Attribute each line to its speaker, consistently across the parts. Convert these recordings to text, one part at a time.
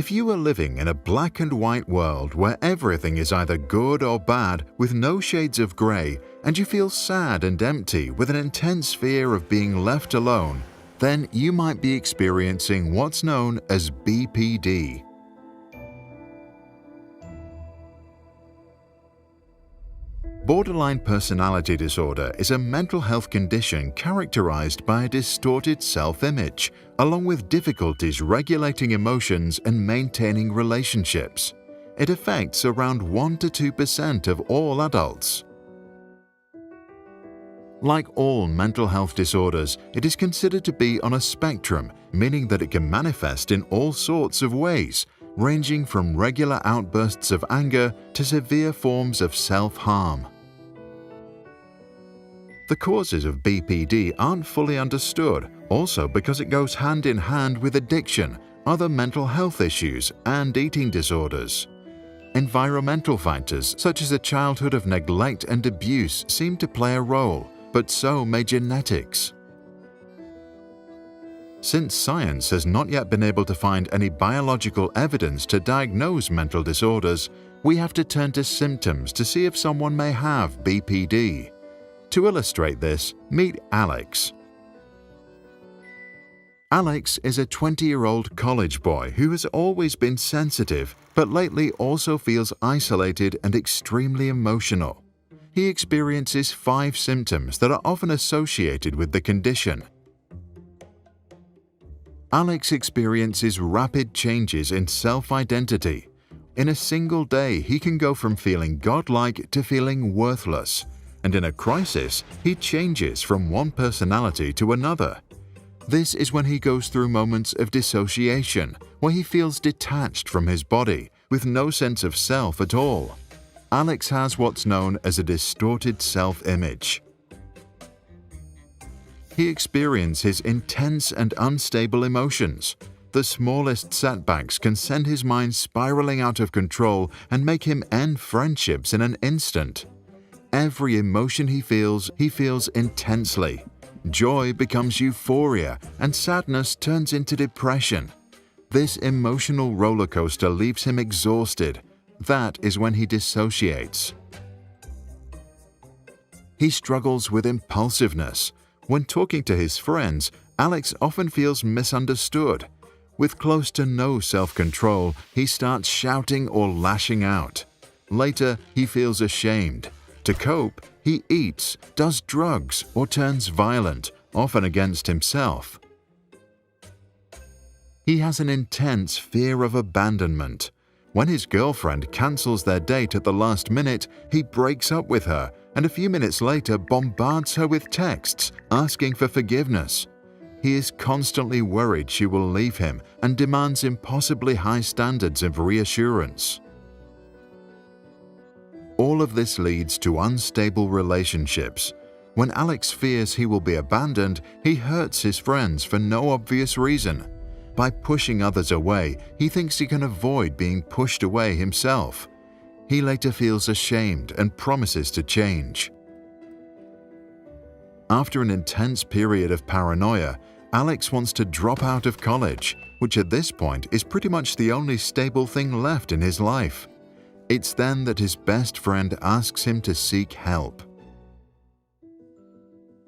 Speaker 1: If you were living in a black and white world where everything is either good or bad with no shades of grey, and you feel sad and empty with an intense fear of being left alone, then you might be experiencing what's known as BPD. Borderline personality disorder is a mental health condition characterized by a distorted self-image, along with difficulties regulating emotions and maintaining relationships. It affects around 1 to 2% of all adults. Like all mental health disorders, it is considered to be on a spectrum, meaning that it can manifest in all sorts of ways, ranging from regular outbursts of anger to severe forms of self-harm. The causes of BPD aren't fully understood, also because it goes hand in hand with addiction, other mental health issues, and eating disorders. Environmental factors such as a childhood of neglect and abuse seem to play a role, but so may genetics. Since science has not yet been able to find any biological evidence to diagnose mental disorders, we have to turn to symptoms to see if someone may have BPD. To illustrate this, meet Alex. Alex is a 20-year-old college boy who has always been sensitive, but lately also feels isolated and extremely emotional. He experiences 5 symptoms that are often associated with the condition. Alex experiences rapid changes in self-identity. In a single day, he can go from feeling godlike to feeling worthless, and in a crisis, he changes from one personality to another. This is when he goes through moments of dissociation, where he feels detached from his body, with no sense of self at all. Alex has what's known as a distorted self-image. He experiences intense and unstable emotions. The smallest setbacks can send his mind spiraling out of control and make him end friendships in an instant. Every emotion he feels intensely. Joy becomes euphoria, and sadness turns into depression. This emotional roller coaster leaves him exhausted. That is when he dissociates. He struggles with impulsiveness. When talking to his friends, Alex often feels misunderstood. With close to no self-control, he starts shouting or lashing out. Later, he feels ashamed. To cope, he eats, does drugs, or turns violent, often against himself. He has an intense fear of abandonment. When his girlfriend cancels their date at the last minute, he breaks up with her and a few minutes later bombards her with texts asking for forgiveness. He is constantly worried she will leave him and demands impossibly high standards of reassurance. All of this leads to unstable relationships. When Alex fears he will be abandoned, he hurts his friends for no obvious reason. By pushing others away, he thinks he can avoid being pushed away himself. He later feels ashamed and promises to change. After an intense period of paranoia, Alex wants to drop out of college, which at this point is pretty much the only stable thing left in his life. It's then that his best friend asks him to seek help.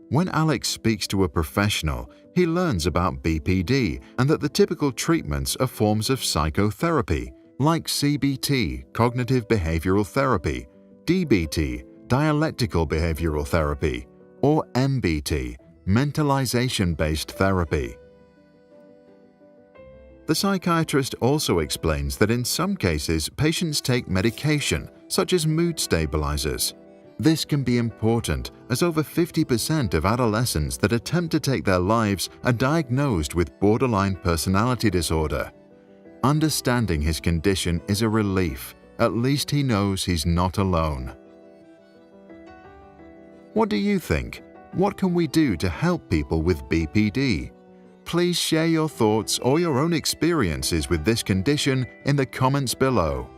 Speaker 1: When Alex speaks to a professional, he learns about BPD and that the typical treatments are forms of psychotherapy, like CBT, cognitive behavioral therapy, DBT, dialectical behavioral therapy, or MBT, mentalization-based therapy. The psychiatrist also explains that in some cases, patients take medication, such as mood stabilizers. This can be important, as over 50% of adolescents that attempt to take their lives are diagnosed with borderline personality disorder. Understanding his condition is a relief. At least he knows he's not alone. What do you think? What can we do to help people with BPD? Please share your thoughts or your own experiences with this condition in the comments below.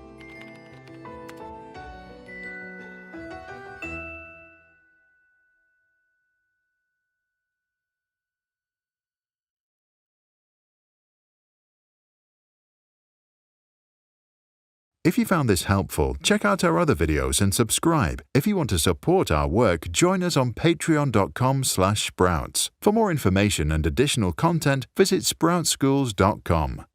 Speaker 1: If you found this helpful, check out our other videos and subscribe. If you want to support our work, join us on patreon.com/sprouts. For more information and additional content, visit sproutschools.com.